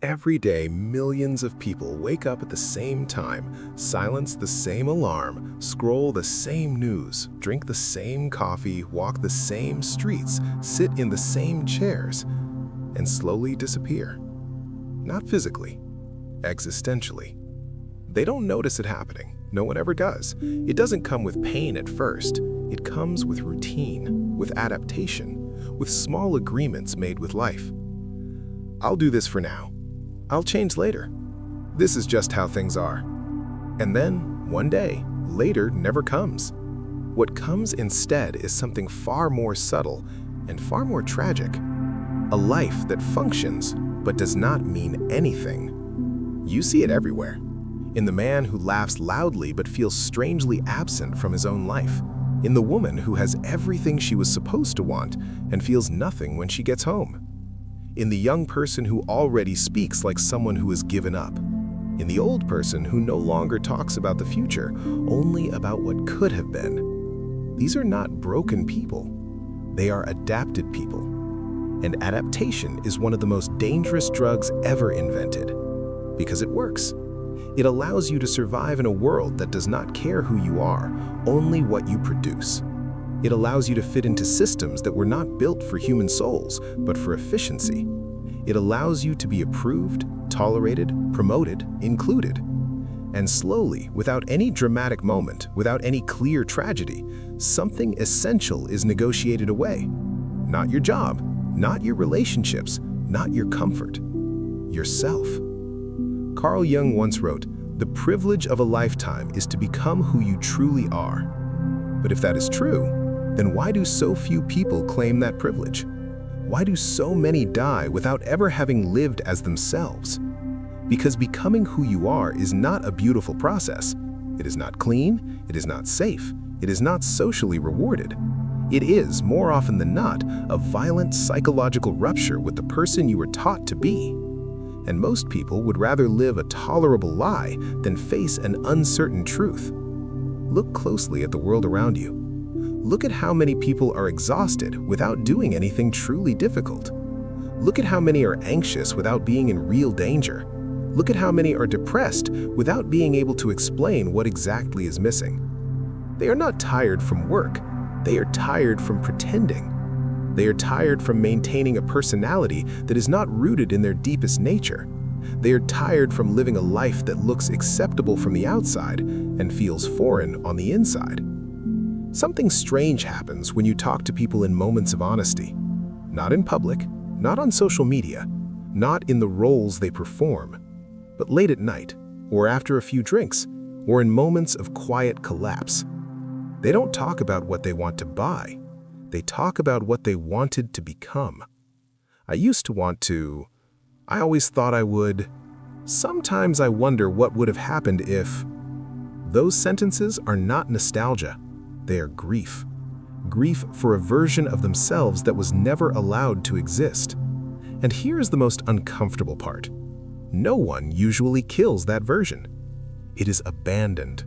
Every day, millions of people wake up at the same time, silence the same alarm, scroll the same news, drink the same coffee, walk the same streets, sit in the same chairs, and slowly disappear. Not physically, existentially. They don't notice it happening. No one ever does. It doesn't come with pain at first. It comes with routine, with adaptation, with small agreements made with life. I'll do this for now. I'll change later. This is just how things are. And then, one day, later never comes. What comes instead is something far more subtle and far more tragic. A life that functions but does not mean anything. You see it everywhere. In the man who laughs loudly but feels strangely absent from his own life. In the woman who has everything she was supposed to want and feels nothing when she gets home. In the young person who already speaks like someone who has given up. In the old person who no longer talks about the future, only about what could have been. These are not broken people. They are adapted people. And adaptation is one of the most dangerous drugs ever invented. Because it works. It allows you to survive in a world that does not care who you are, only what you produce. It allows you to fit into systems that were not built for human souls, but for efficiency. It allows you to be approved, tolerated, promoted, included. And slowly, without any dramatic moment, without any clear tragedy, something essential is negotiated away. Not your job, not your relationships, not your comfort. Yourself. Carl Jung once wrote, "The privilege of a lifetime is to become who you truly are." But if that is true, then why do so few people claim that privilege? Why do so many die without ever having lived as themselves? Because becoming who you are is not a beautiful process. It is not clean, it is not safe, it is not socially rewarded. It is, more often than not, a violent psychological rupture with the person you were taught to be. And most people would rather live a tolerable lie than face an uncertain truth. Look closely at the world around you. Look at how many people are exhausted without doing anything truly difficult. Look at how many are anxious without being in real danger. Look at how many are depressed without being able to explain what exactly is missing. They are not tired from work. They are tired from pretending. They are tired from maintaining a personality that is not rooted in their deepest nature. They are tired from living a life that looks acceptable from the outside and feels foreign on the inside. Something strange happens when you talk to people in moments of honesty. Not in public, not on social media, not in the roles they perform, but late at night, or after a few drinks, or in moments of quiet collapse. They don't talk about what they want to buy. They talk about what they wanted to become. I used to want to. I always thought I would. Sometimes I wonder what would have happened if. Those sentences are not nostalgia. They are grief. Grief for a version of themselves that was never allowed to exist. And here is the most uncomfortable part. No one usually kills that version. It is abandoned.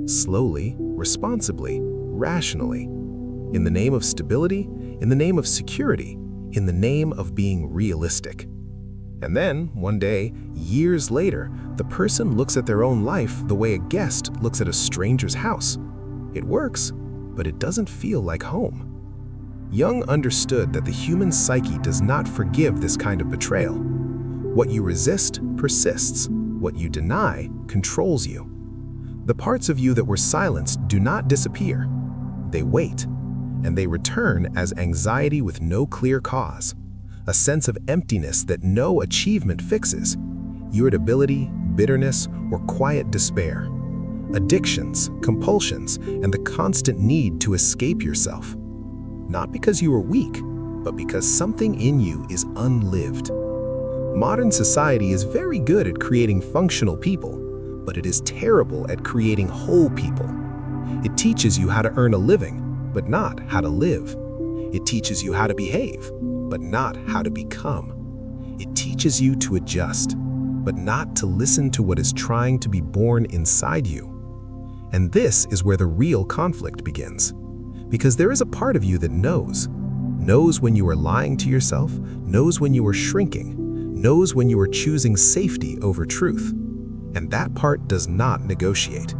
Slowly, responsibly, rationally. In the name of stability, in the name of security, in the name of being realistic. And then, one day, years later, the person looks at their own life the way a guest looks at a stranger's house. It works, but it doesn't feel like home. Jung understood that the human psyche does not forgive this kind of betrayal. What you resist persists. What you deny controls you. The parts of you that were silenced do not disappear. They wait, and they return as anxiety with no clear cause, a sense of emptiness that no achievement fixes, irritability, bitterness, or quiet despair. Addictions, compulsions, and the constant need to escape yourself. Not because you are weak, but because something in you is unlived. Modern society is very good at creating functional people, but it is terrible at creating whole people. It teaches you how to earn a living, but not how to live. It teaches you how to behave, but not how to become. It teaches you to adjust, but not to listen to what is trying to be born inside you. And this is where the real conflict begins. Because there is a part of you that knows when you are lying to yourself, knows when you are shrinking, knows when you are choosing safety over truth. And that part does not negotiate.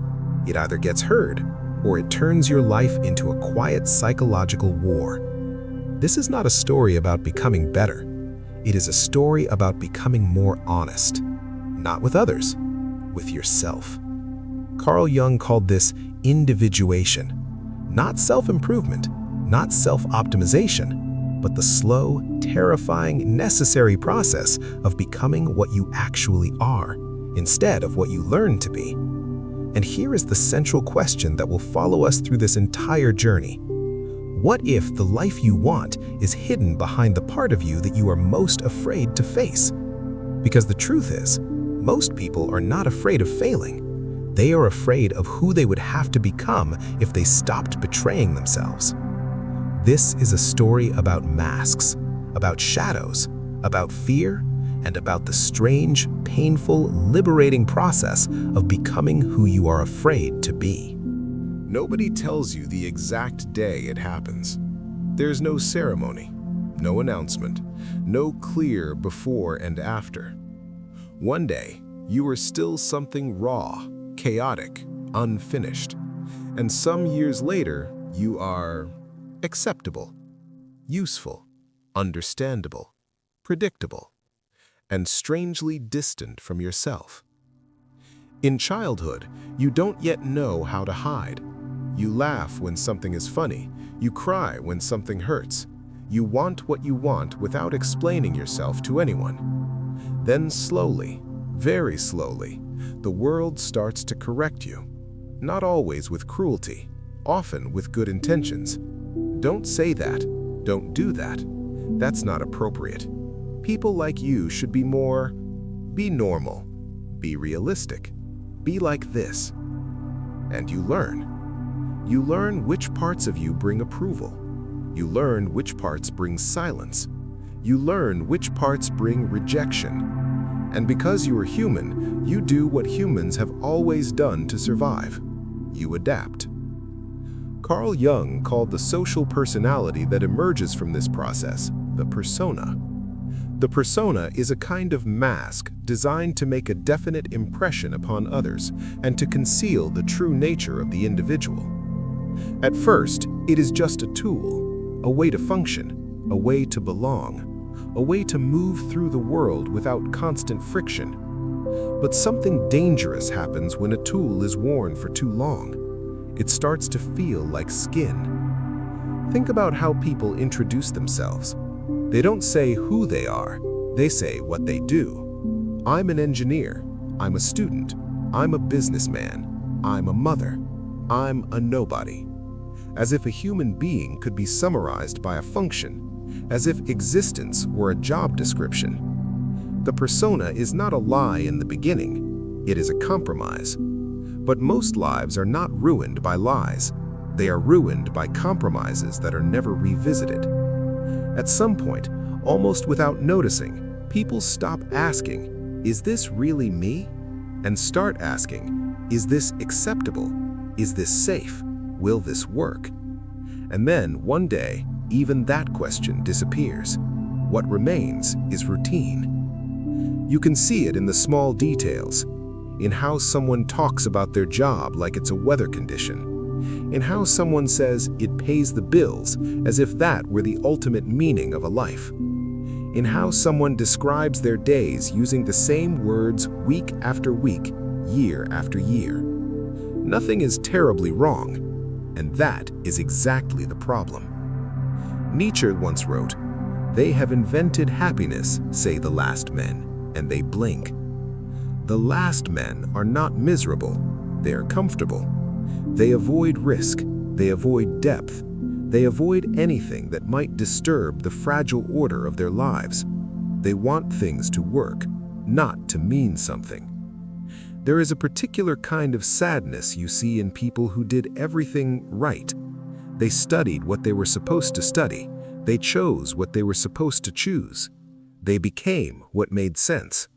It either gets heard, or it turns your life into a quiet psychological war. This is not a story about becoming better. It is a story about becoming more honest. Not with others, with yourself. Carl Jung called this individuation. Not self-improvement, not self-optimization, but the slow, terrifying, necessary process of becoming what you actually are, instead of what you learn to be. And here is the central question that will follow us through this entire journey. What if the life you want is hidden behind the part of you that you are most afraid to face? Because the truth is, most people are not afraid of failing. They are afraid of who they would have to become if they stopped betraying themselves. This is a story about masks, about shadows, about fear, and about the strange, painful, liberating process of becoming who you are afraid to be. Nobody tells you the exact day it happens. There's no ceremony, no announcement, no clear before and after. One day, you are still something raw, chaotic, unfinished. And some years later, you are acceptable, useful, understandable, predictable, and strangely distant from yourself. In childhood, you don't yet know how to hide. You laugh when something is funny. You cry when something hurts. You want what you want without explaining yourself to anyone. Then slowly, very slowly, the world starts to correct you. Not always with cruelty, often with good intentions. Don't say that. Don't do that. That's not appropriate. People like you should be normal, be realistic, be like this. And you learn. You learn which parts of you bring approval. You learn which parts bring silence. You learn which parts bring rejection. And because you are human, you do what humans have always done to survive. You adapt. Carl Jung called the social personality that emerges from this process the persona. The persona is a kind of mask designed to make a definite impression upon others and to conceal the true nature of the individual. At first, it is just a tool, a way to function, a way to belong, a way to move through the world without constant friction. But something dangerous happens when a tool is worn for too long. It starts to feel like skin. Think about how people introduce themselves. They don't say who they are, they say what they do. I'm an engineer, I'm a student, I'm a businessman, I'm a mother, I'm a nobody. As if a human being could be summarized by a function, as if existence were a job description. The persona is not a lie in the beginning, it is a compromise. But most lives are not ruined by lies. They are ruined by compromises that are never revisited. At some point, almost without noticing, people stop asking, "Is this really me?" and start asking, "Is this acceptable? Is this safe? Will this work?" And then, one day, even that question disappears. What remains is routine. You can see it in the small details, in how someone talks about their job like it's a weather condition, in how someone says it pays the bills as if that were the ultimate meaning of a life, in how someone describes their days using the same words week after week, year after year. Nothing is terribly wrong, and that is exactly the problem. Nietzsche once wrote, "They have invented happiness, say the last men, and they blink." The last men are not miserable, they are comfortable. They avoid risk, they avoid depth, they avoid anything that might disturb the fragile order of their lives. They want things to work, not to mean something. There is a particular kind of sadness you see in people who did everything right. They studied what they were supposed to study, they chose what they were supposed to choose. They became what made sense.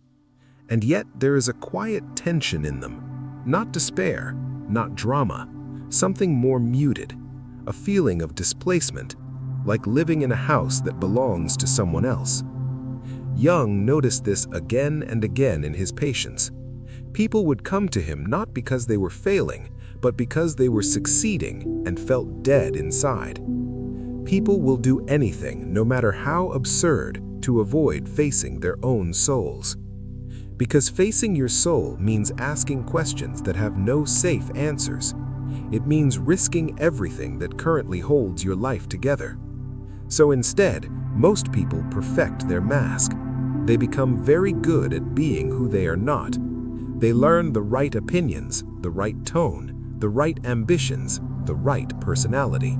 And yet there is a quiet tension in them, not despair, not drama, something more muted, a feeling of displacement, like living in a house that belongs to someone else. Jung noticed this again and again in his patients. People would come to him not because they were failing, but because they were succeeding and felt dead inside. People will do anything, no matter how absurd, to avoid facing their own souls. Because facing your soul means asking questions that have no safe answers. It means risking everything that currently holds your life together. So instead, most people perfect their mask. They become very good at being who they are not. They learn the right opinions, the right tone, the right ambitions, the right personality.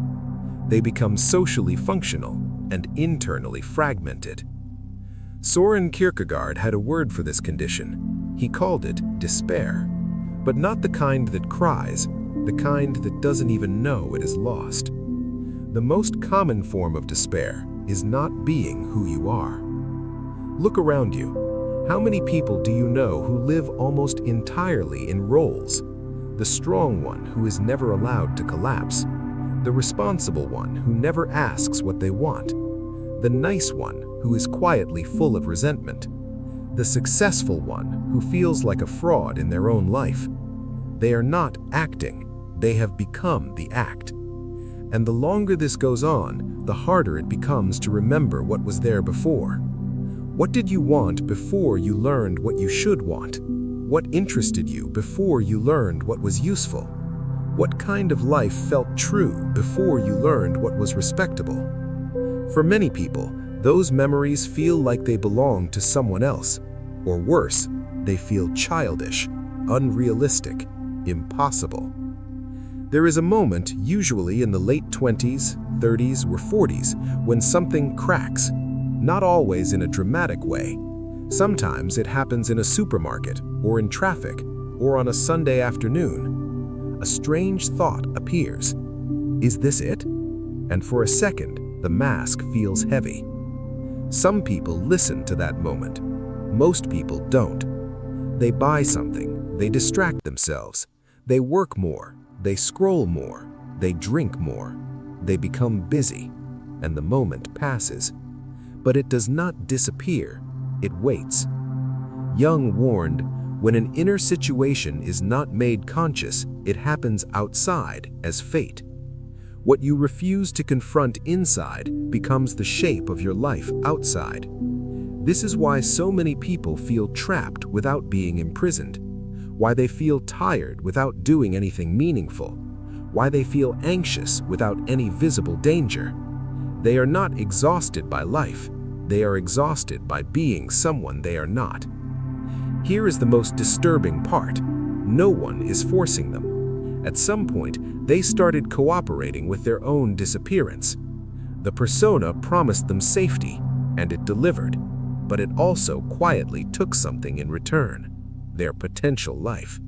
They become socially functional and internally fragmented. Søren Kierkegaard had a word for this condition. He called it despair, but not the kind that cries, the kind that doesn't even know it is lost. The most common form of despair is not being who you are. Look around you. How many people do you know who live almost entirely in roles? The strong one who is never allowed to collapse. The responsible one who never asks what they want. The nice one who is quietly full of resentment. The successful one who feels like a fraud in their own life. They are not acting, they have become the act. And the longer this goes on, the harder it becomes to remember what was there before. What did you want before you learned what you should want? What interested you before you learned what was useful? What kind of life felt true before you learned what was respectable? For many people, those memories feel like they belong to someone else, or worse, they feel childish, unrealistic, impossible. There is a moment, usually in the late 20s, 30s, or 40s, when something cracks, not always in a dramatic way. Sometimes it happens in a supermarket, or in traffic, or on a Sunday afternoon. A strange thought appears. Is this it? And for a second, the mask feels heavy. Some people listen to that moment. Most people don't. They buy something, they distract themselves, they work more, they scroll more, they drink more, they become busy, and the moment passes. But it does not disappear, it waits. Jung warned, when an inner situation is not made conscious, it happens outside as fate. What you refuse to confront inside becomes the shape of your life outside. This is why so many people feel trapped without being imprisoned, why they feel tired without doing anything meaningful, why they feel anxious without any visible danger. They are not exhausted by life, they are exhausted by being someone they are not. Here is the most disturbing part. No one is forcing them. At some point, they started cooperating with their own disappearance. The persona promised them safety, and it delivered, but it also quietly took something in return, their potential life.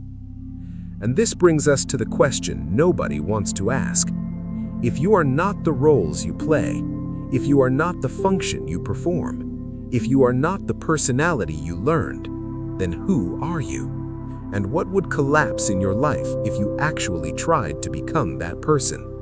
And this brings us to the question nobody wants to ask. If you are not the roles you play, if you are not the function you perform, if you are not the personality you learned, then who are you? And what would collapse in your life if you actually tried to become that person?